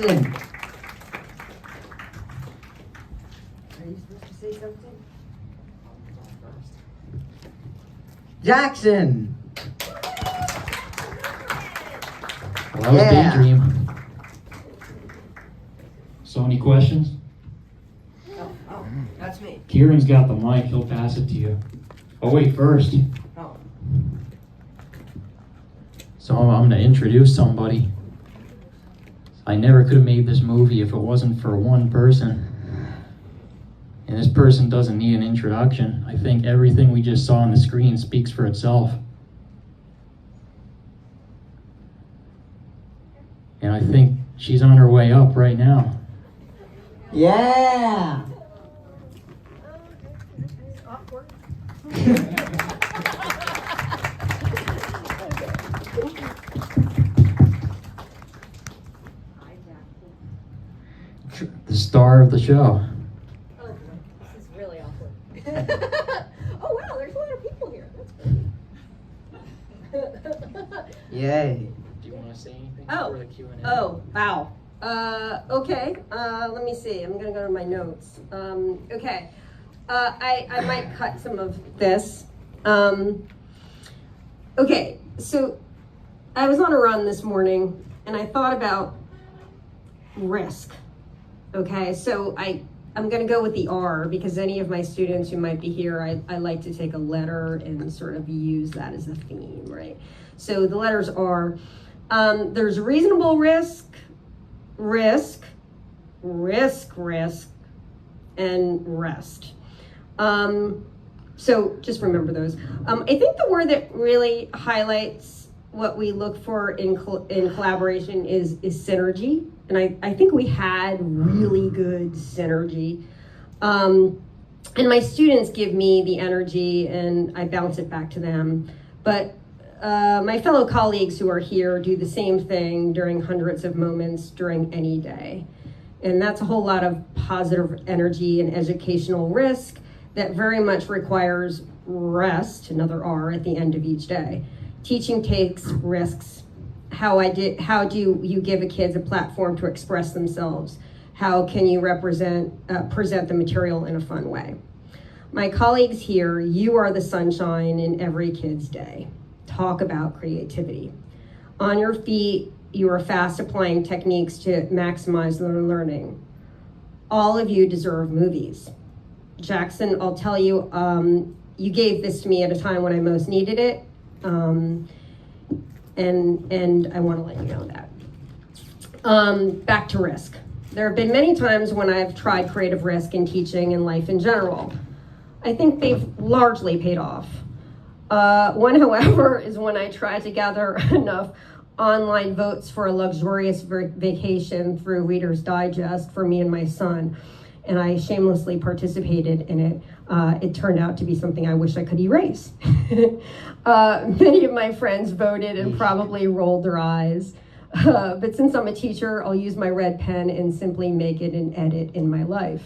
Jackson. Are you supposed to say something? Jackson. Well, that was Daydream. So any questions? Oh, that's me. Kieran's got the mic. He'll pass it to you. Oh, wait, first. Oh. So I'm going to introduce somebody. I never could have made this movie if it wasn't for one person. And this person doesn't need an introduction. I think everything we just saw on the screen speaks for itself. And I think she's on her way up right now. Yeah. The star of the show. Oh, this is really awkward. Oh wow, there's a lot of people here. That's great. Yay. Do you want to say anything Oh. before the Q&A? Oh, wow. Okay. Let me see. I'm gonna go to my notes. Okay. I might cut some of this. Okay. So I was on a run this morning, and I thought about risk. Okay. So I'm gonna go with the R because any of my students who might be here, I like to take a letter and sort of use that as a theme, right? So the letters are. There's reasonable risk, and rest. So just remember those. I think the word that really highlights what we look for in collaboration is synergy. And I think we had really good synergy. And my students give me the energy and I bounce it back to them. But my fellow colleagues who are here do the same thing during hundreds of moments during any day. And that's a whole lot of positive energy and educational risk that very much requires rest, another R, at the end of each day. Teaching takes risks. How do you give a kid a platform to express themselves? How can you present the material in a fun way? My colleagues here, you are the sunshine in every kid's day. Talk about creativity. On your feet, you are fast applying techniques to maximize their learning. All of you deserve movies. Jackson, I'll tell you, you gave this to me at a time when I most needed it, and I want to let you know that. Back to risk. There have been many times when I've tried creative risk in teaching and life in general. I think they've largely paid off. One, however, is when I tried to gather enough online votes for a luxurious vacation through Reader's Digest for me and my son, and I shamelessly participated in it. It turned out to be something I wish I could erase. Many of my friends voted and probably rolled their eyes. But since I'm a teacher, I'll use my red pen and simply make it an edit in my life.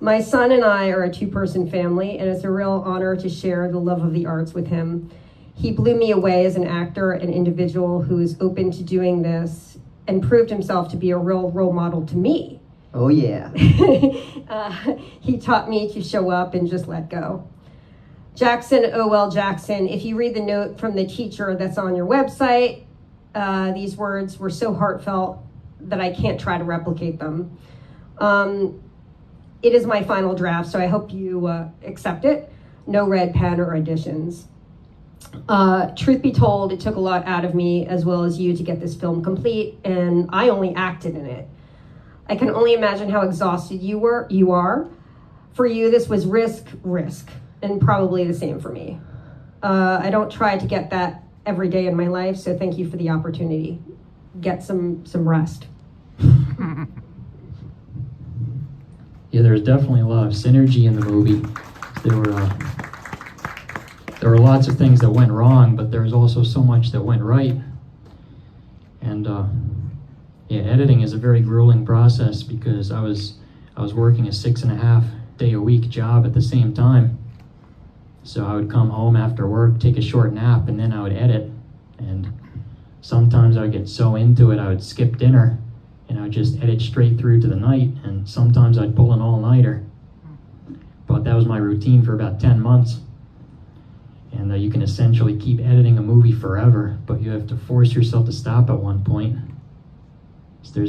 My son and I are a two-person family, and it's a real honor to share the love of the arts with him. He blew me away as an actor and individual who is open to doing this and proved himself to be a real role model to me. Oh, yeah. He taught me to show up and just let go. Jackson, oh well, Jackson, if you read the note from the teacher that's on your website, these words were so heartfelt that I can't try to replicate them. It is my final draft, so I hope you accept it. No red pen or additions. Truth be told, it took a lot out of me as well as you to get this film complete, and I only acted in it. I can only imagine how exhausted you are. For you, this was risk, and probably the same for me. I don't try to get that every day in my life, so thank you for the opportunity. Get some rest. Yeah, there's definitely a lot of synergy in the movie. There were lots of things that went wrong, but there was also so much that went right. And yeah, editing is a very grueling process because I was working a 6.5 day a week job at the same time. So I would come home after work, take a short nap, and then I would edit. And sometimes I would get so into it, I would skip dinner and I'd just edit straight through to the night, and sometimes I'd pull an all-nighter. But that was my routine for about 10 months. And you can essentially keep editing a movie forever, but you have to force yourself to stop at one point. So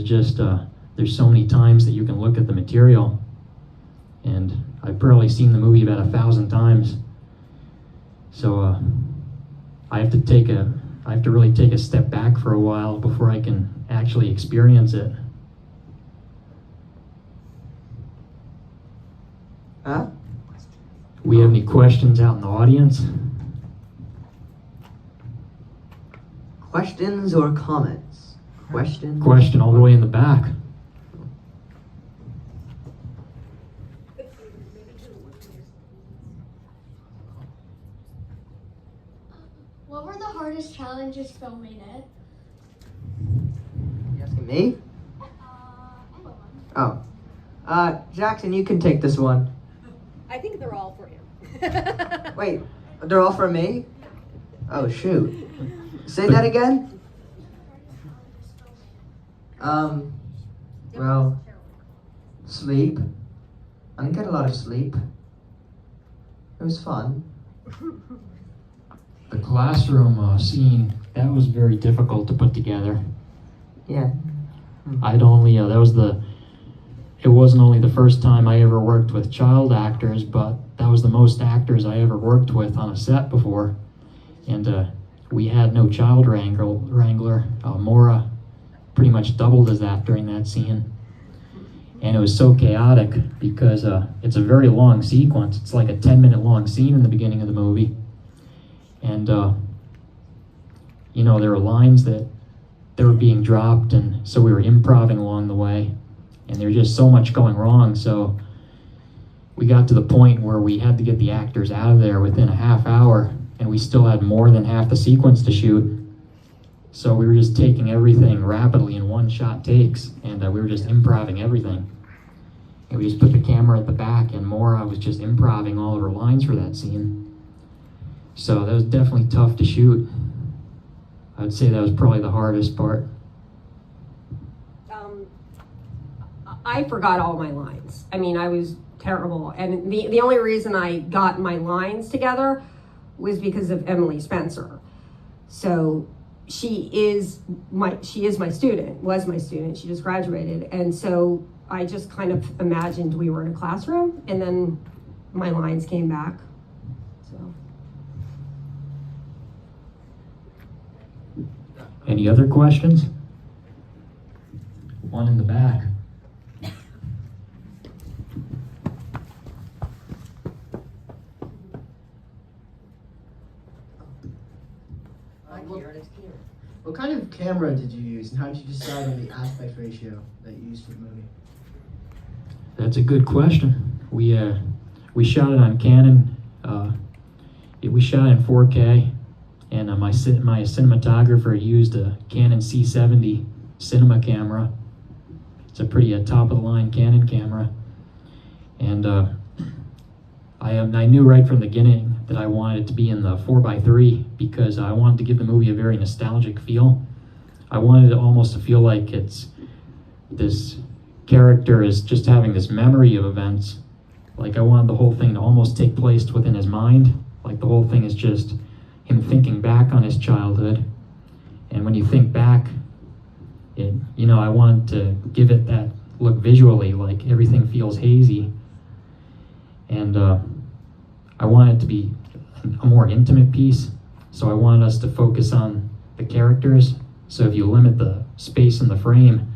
there's so many times that you can look at the material, and I've probably seen the movie about 1,000 times. So I have to really take a step back for a while before I can actually experience it. Huh? We have any questions out in the audience? Questions or comments? Questions? Question all the way in the back. What were the hardest challenges filming it? You asking me? Anyone. Oh. Jackson, you can take this one. I think they're all for you. Wait, they're all for me? Oh, shoot. Say that again? Well, sleep. I didn't get a lot of sleep. It was fun. The classroom scene, that was very difficult to put together. Yeah. It wasn't only the first time I ever worked with child actors, but that was the most actors I ever worked with on a set before. And we had no child wrangler. Maura pretty much doubled as that during that scene. And it was so chaotic because it's a very long sequence. It's like a 10-minute long scene in the beginning of the movie. And, there were lines that they were being dropped, and so we were improvising along the way. And there was just so much going wrong, so we got to the point where we had to get the actors out of there within a half hour, and we still had more than half the sequence to shoot. So we were just taking everything rapidly in one-shot takes, and we were just improvising everything. And we just put the camera at the back, and Maura was just improvising all of her lines for that scene. So that was definitely tough to shoot. I would say that was probably the hardest part. I forgot all my lines. I mean, I was terrible. And the only reason I got my lines together was because of Emily Spencer. So she is my student, was my student. She just graduated. And so I just kind of imagined we were in a classroom, and then my lines came back. So. Any other questions? One in the back. What kind of camera did you use, and how did you decide on the aspect ratio that you used for the movie? That's a good question. We shot it on Canon. We shot it in 4K, and my cinematographer used a Canon C70 cinema camera. It's a pretty top-of-the-line Canon camera, and I knew right from the beginning that I wanted it to be in the 4x3 because I wanted to give the movie a very nostalgic feel. I wanted it almost to feel like it's this character is just having this memory of events. Like I wanted the whole thing to almost take place within his mind. Like the whole thing is just him thinking back on his childhood. And when you think back, I wanted to give it that look visually, like everything feels hazy. And I wanted it to be a more intimate piece, so I wanted us to focus on the characters. So if you limit the space in the frame,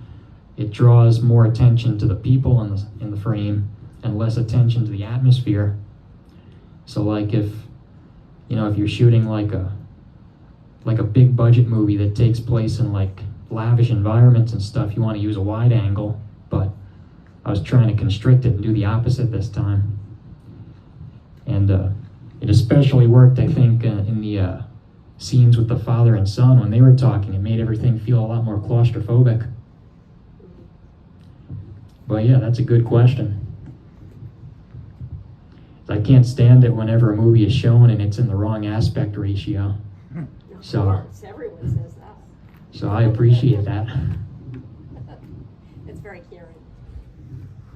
it draws more attention to the people in the frame and less attention to the atmosphere. So like if you're shooting like a big budget movie that takes place in like lavish environments and stuff, you want to use a wide angle, but I was trying to constrict it and do the opposite this time. And it especially worked, I think, in the scenes with the father and son when they were talking. It made everything feel a lot more claustrophobic. But yeah, that's a good question. I can't stand it whenever a movie is shown and it's in the wrong aspect ratio. Of course, everyone says that. So I appreciate that.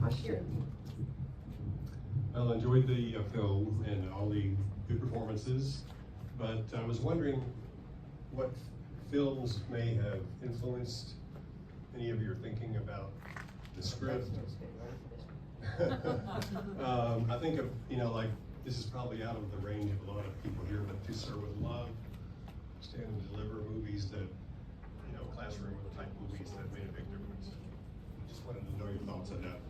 question. Well, I enjoyed the film and all the good performances, but I was wondering what films may have influenced any of your thinking about the script. I think of, like, this is probably out of the range of a lot of people here, but To Serve With Love, Stand and Deliver, movies that, classroom type movies that made a big difference. Just wanted to know your thoughts on that.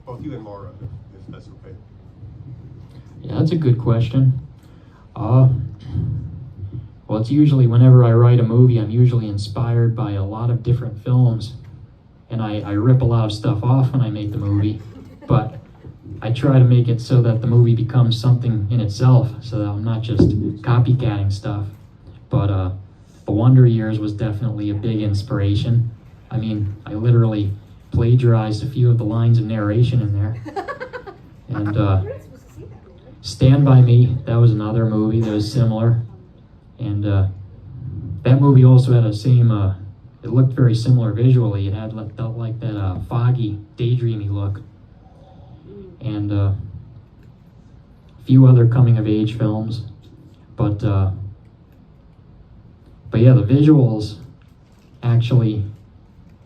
Both you and Maura, if that's okay. Yeah, that's a good question. Well, it's usually whenever I write a movie, I'm usually inspired by a lot of different films, and I rip a lot of stuff off when I make the movie, but I try to make it so that the movie becomes something in itself, so that I'm not just copycatting stuff. But The Wonder Years was definitely a big inspiration. I mean, I literally plagiarized a few of the lines of narration in there. And Stand By Me, that was another movie that was similar. And that movie also had a same, it looked very similar visually. It had felt like that foggy, daydreamy look. And a few other coming-of-age films. But yeah, the visuals actually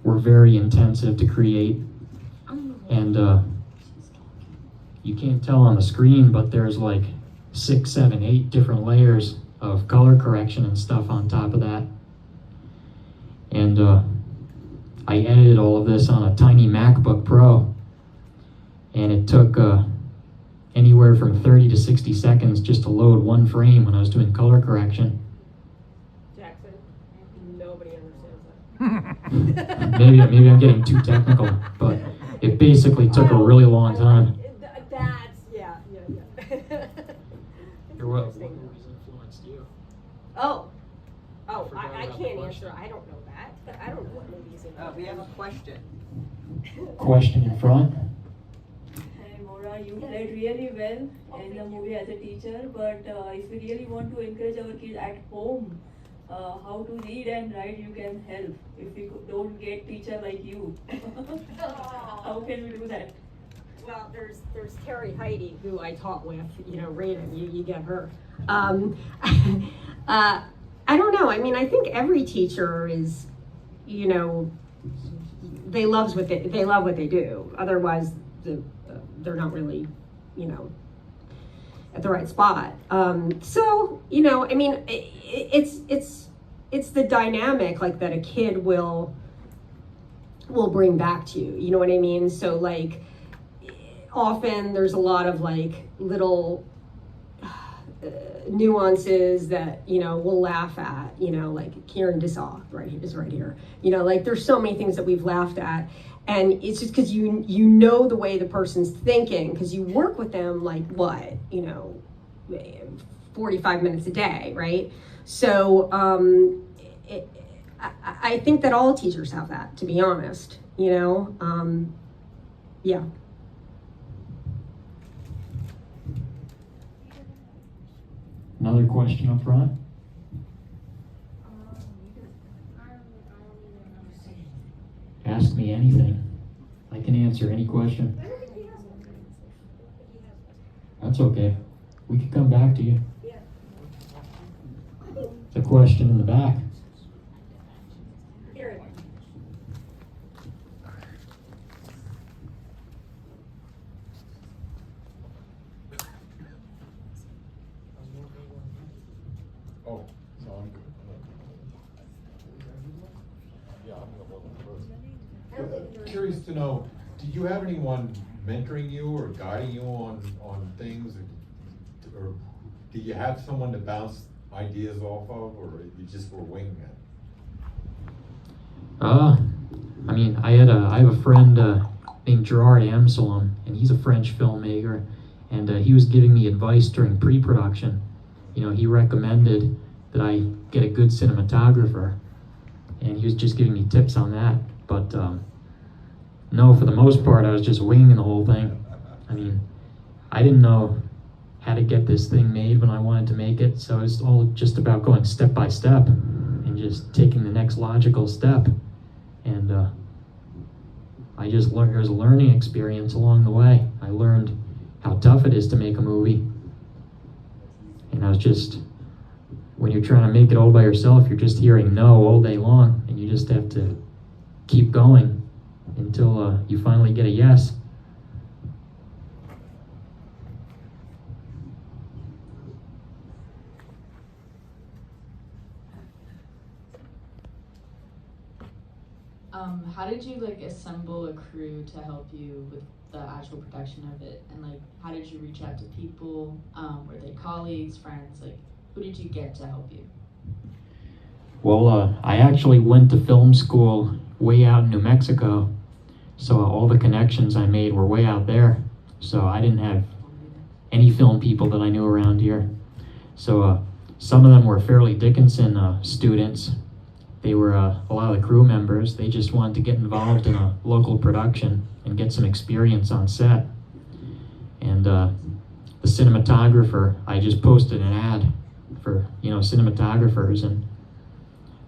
were very intensive to create. And you can't tell on the screen, but there's like 6, 7, 8 different layers of color correction and stuff on top of that. And I edited all of this on a tiny MacBook Pro, and it took anywhere from 30 to 60 seconds just to load one frame when I was doing color correction. Jackson, nobody understands that. maybe I'm getting too technical, but it basically took a really long time. That's, yeah. What movies influenced you? I can't answer. I don't know that. I don't know what movies influenced. We have a question. Question in front. Hi Maura, you played really well in the movie as a teacher, but if we really want to encourage our kids at home, how to read and write, you can help. If we don't get teacher like you, how can we do that? Well, there's Terry Heidi, who I taught with, reading, you get her. I don't know, I mean, I think every teacher is, they love what they do. Otherwise, they're not really, at the right spot. So, I mean, it's the dynamic, like, that a kid will bring back to you, you know what I mean? So, like, often there's a lot of, like, little nuances that, we'll laugh at, like Kieran is right here. Like, there's so many things that we've laughed at, and it's just because you know the way the person's thinking, because you work with them, like, 45 minutes a day, right? So I think that all teachers have that, to be honest, yeah. Another question up front. Ask me anything. I can answer any question. That's okay. We can come back to you. The question in the back. Oh, so I'm good. Yeah, I'm gonna curious to know, did you have anyone mentoring you or guiding you on things, or did you have someone to bounce ideas off of, or you just were winging it? I mean, I have a friend named Gerard Amsalem, and he's a French filmmaker, and he was giving me advice during pre-production. He recommended that I get a good cinematographer, and he was just giving me tips on that. But no, for the most part, I was just winging the whole thing. I mean, I didn't know how to get this thing made when I wanted to make it, so it's all just about going step by step and just taking the next logical step. And I just learned, there was a learning experience along the way. I learned how tough it is to make a movie. And I was just, when you're trying to make it all by yourself, you're just hearing no all day long, and you just have to keep going until you finally get a yes. How did you like assemble a crew to help you with the actual production of it? And like, how did you reach out to people? Were they colleagues, friends? Like, who did you get to help you? Well, I actually went to film school way out in New Mexico, so all the connections I made were way out there. So I didn't have any film people that I knew around here. So some of them were Fairleigh Dickinson students. They were a lot of the crew members. They just wanted to get involved in a local production and get some experience on set. And the cinematographer, I just posted an ad for, cinematographers, and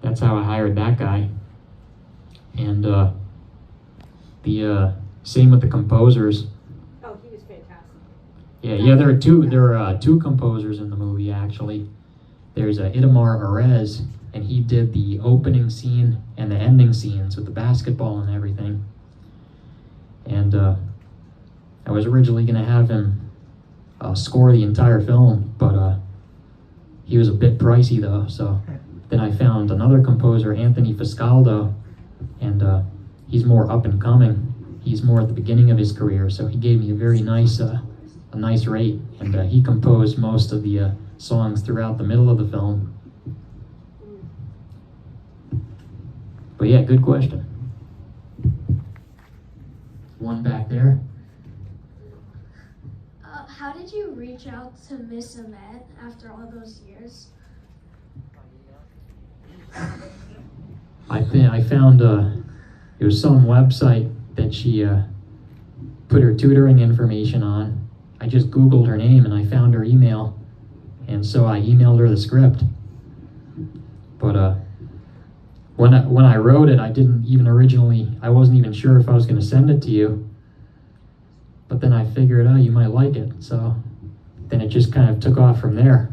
that's how I hired that guy. And the same with the composers. Oh, he was fantastic. Yeah, there are two composers in the movie actually. There's Itamar Arez, and he did the opening scene and the ending scenes with the basketball and everything. And I was originally going to have him score the entire film, but he was a bit pricey though. So then I found another composer, Anthony Fiscaldo, and he's more up and coming. He's more at the beginning of his career, so he gave me a very nice, a nice rate, and he composed most of the songs throughout the middle of the film. But yeah, good question. One back there. How did you reach out to Miss Aimette after all those years? I found it was some website that she put her tutoring information on. I just Googled her name and I found her email, and so I emailed her the script. But when I wrote it, I wasn't even sure if I was going to send it to you. But then I figured, oh, you might like it. So then it just kind of took off from there.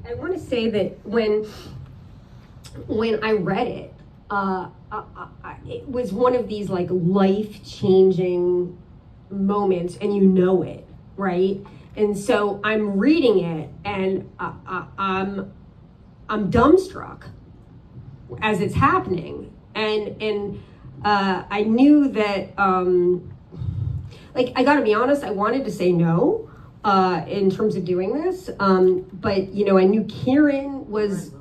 I want to say that when I read it, it was one of these like life-changing moments, and you know it, right? And so I'm reading it, and I'm dumbstruck as it's happening, and I knew that I gotta be honest, I wanted to say no in terms of doing this, but I knew Kieran was.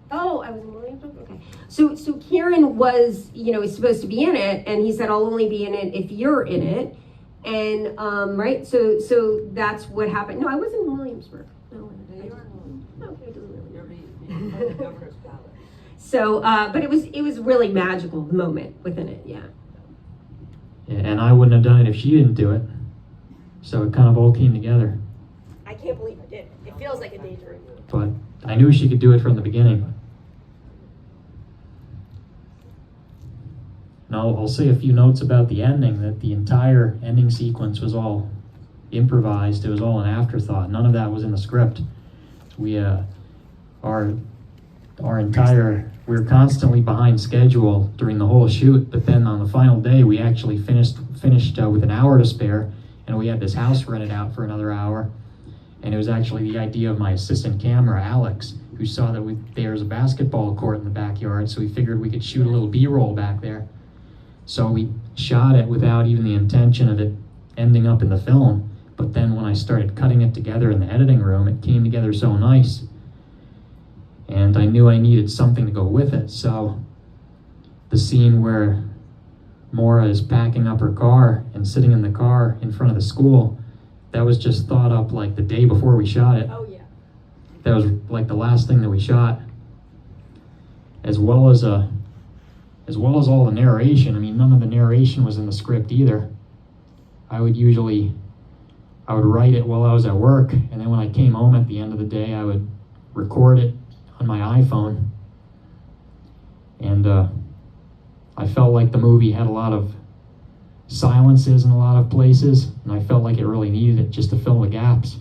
Oh, I was in Williamsburg? Okay. So Kieran was, is supposed to be in it, and he said, I'll only be in it if you're in it. And, right, so that's what happened. No, I wasn't in Williamsburg. No, okay, it doesn't really matter. So, but it was really magical, the moment within it, yeah. Yeah, and I wouldn't have done it if she didn't do it. So it kind of all came together. I can't believe I did it. It feels like a daydream. But I knew she could do it from the beginning. And I'll say a few notes about the ending, that the entire ending sequence was all improvised. It was all an afterthought. None of that was in the script. We were constantly behind schedule during the whole shoot, but then on the final day we actually finished with an hour to spare, and we had this house rented out for another hour. And it was actually the idea of my assistant camera, Alex, who saw that there was a basketball court in the backyard, so we figured we could shoot a little B-roll back there. So we shot it without even the intention of it ending up in the film. But then when I started cutting it together in the editing room, it came together so nice. And I knew I needed something to go with it. So the scene where Maura is packing up her car and sitting in the car in front of the school, that was just thought up like the day before we shot it. Oh, yeah. That was like the last thing that we shot. As well as all the narration. I mean, none of the narration was in the script either. I would write it while I was at work, and then when I came home at the end of the day, I would record it on my iPhone. And I felt like the movie had a lot of silences in a lot of places, and I felt like it really needed it just to fill the gaps.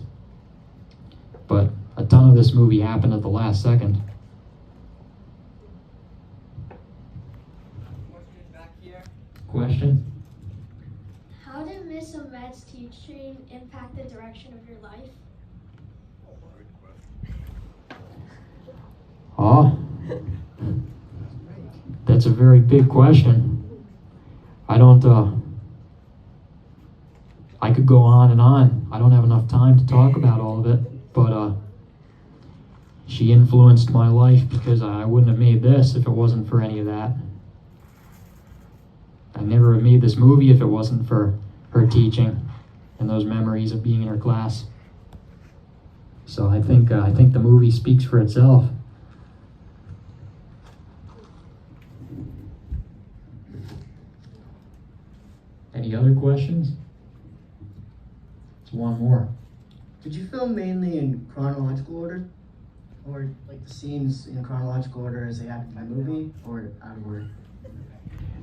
But a ton of this movie happened at the last second. Question? How did Miss Aimette's teaching impact the direction of your life? Oh, that's a very big question. I don't, I could go on and on. I don't have enough time to talk about all of it, but she influenced my life because I wouldn't have made this if it wasn't for any of that. I never have made this movie if it wasn't for her teaching and those memories of being in her class. So I think the movie speaks for itself. Any other questions? It's one more. Did you film mainly in chronological order? Or like the scenes in chronological order as they happened in the movie, or out of order?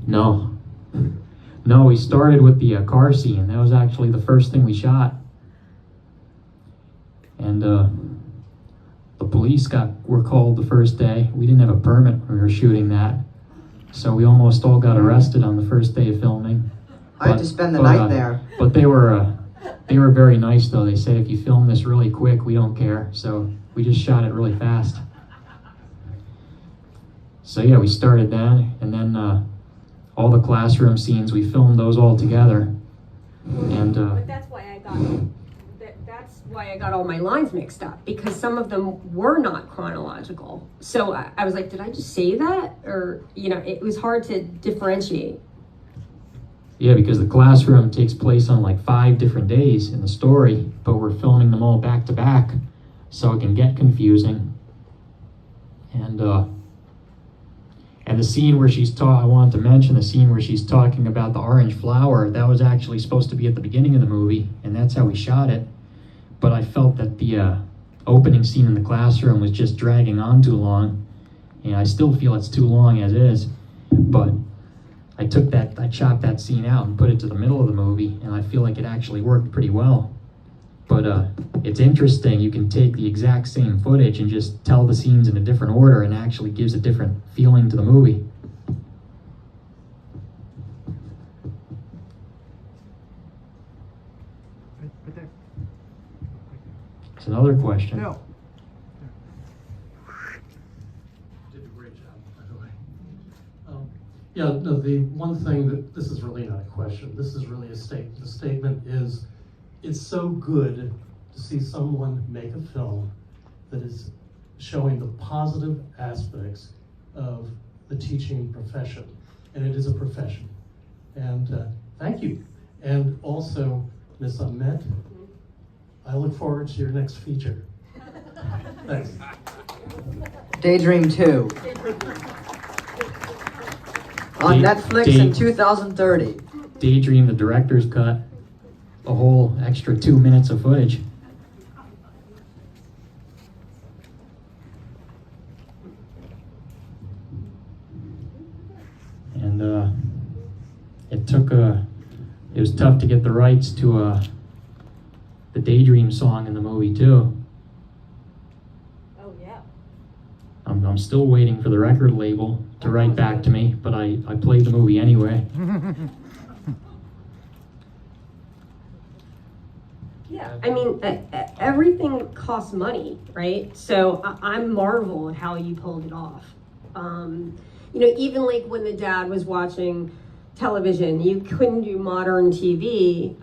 No. No, we started with the car scene. That was actually the first thing we shot. And the police were called the first day. We didn't have a permit when we were shooting that. So we almost all got arrested on the first day of filming. I had to spend the night there. But they were very nice though. They said if you film this really quick, we don't care. So we just shot it really fast. So yeah, we started that, and then all the classroom scenes, we filmed those all together. And but that's why I got all my lines mixed up, because some of them were not chronological. So I was like, did I just say that? Or, it was hard to differentiate. yeah, because the classroom takes place on like 5 different days in the story, but we're filming them all back to back, so it can get confusing. And the scene where I wanted to mention the scene where she's talking about the orange flower, that was actually supposed to be at the beginning of the movie, and that's how we shot it. But I felt that the opening scene in the classroom was just dragging on too long, and I still feel it's too long as is. But I chopped that scene out and put it to the middle of the movie, and I feel like it actually worked pretty well. But it's interesting, you can take the exact same footage and just tell the scenes in a different order, and it actually gives a different feeling to the movie. Right there. It's another question. No. Did a great job, by the way. Yeah, no, the one thing this is really not a question, this is really a statement. The statement is, it's so good to see someone make a film that is showing the positive aspects of the teaching profession. And it is a profession. And thank you. And also, Miss Aimette, I look forward to your next feature. Thanks. Daydream 2. On Netflix in 2030. Daydream, the director's cut, a whole extra 2 minutes of footage. And it was tough to get the rights to the Daydream song in the movie too. Oh, yeah. I'm still waiting for the record label to write back to me, but I played the movie anyway. Yeah, I mean, everything costs money, right? So I marvel at how you pulled it off. Even like when the dad was watching television, you couldn't do modern TV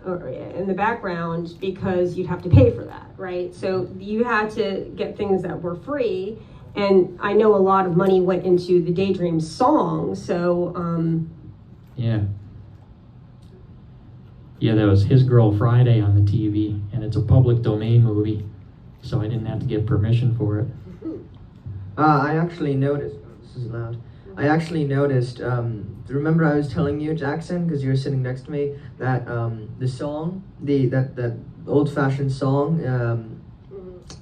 in the background because you'd have to pay for that, right? So you had to get things that were free, and I know a lot of money went into the Daydream song, so... Yeah. Yeah, that was His Girl Friday on the TV, and it's a public domain movie, so I didn't have to get permission for it. I actually noticed, this is loud. I actually noticed, remember I was telling you, Jackson, because you were sitting next to me, that the song, that old-fashioned song,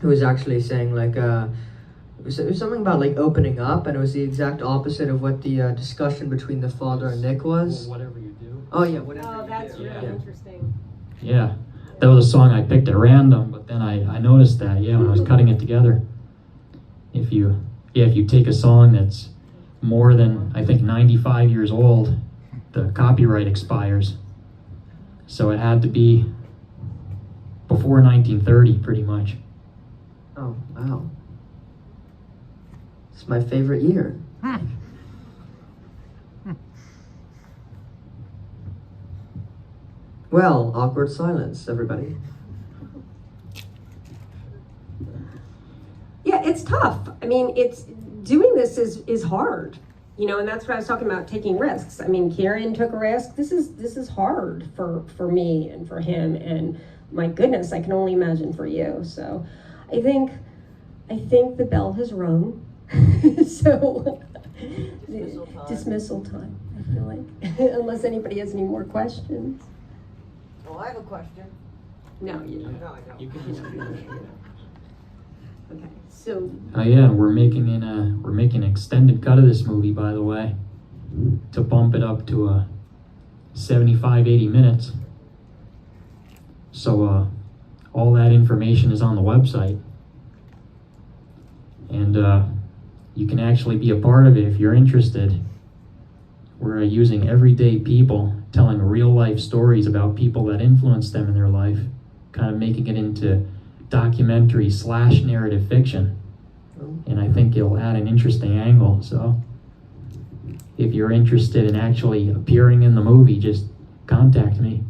it was actually saying like, it was something about like opening up, and it was the exact opposite of what the discussion between the father and Nick was. Well, whatever you do. Oh yeah, whatever. Oh, you that's do. really Yeah. interesting. Yeah, that was a song I picked at random, but then I noticed that, yeah, when I was cutting it together. If you take a song that's more than, I think, 95 years old, the copyright expires. So it had to be before 1930, pretty much. Oh wow. It's my favorite year. Well, awkward silence, everybody. Yeah, it's tough. I mean, it's doing this is hard, you know, and that's what I was talking about, taking risks. I mean, Kieran took a risk. This is hard for me and for him, and my goodness, I can only imagine for you. So, I think the bell has rung. So, dismissal time. I feel like, unless anybody has any more questions. Well, I have a question. No, you don't. No, I don't. You can Okay, so Oh yeah, we're making an extended cut of this movie, by the way, to bump it up to 75-80 minutes. So all that information is on the website, and you can actually be a part of it if you're interested. We're using everyday people telling real life stories about people that influenced them in their life, kind of making it into documentary / narrative fiction. And I think it'll add an interesting angle. So if you're interested in actually appearing in the movie, just contact me.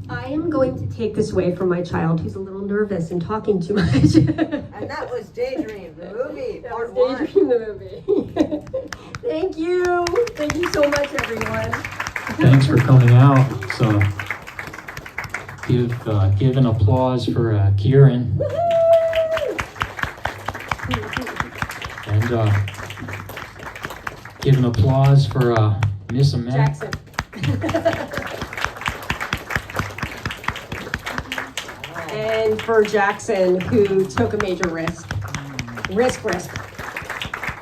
I am going to take this away from my child who's a little nervous and talking too much. And that was Daydream, the movie, part one. Daydream, the movie. Thank you. Thank you so much, everyone. Thanks for coming out. So give an applause for Kieran. And give an applause for Miss Aimette. Jackson. And for Jackson, who took a major risk. Risk.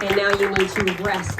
And now you need to rest.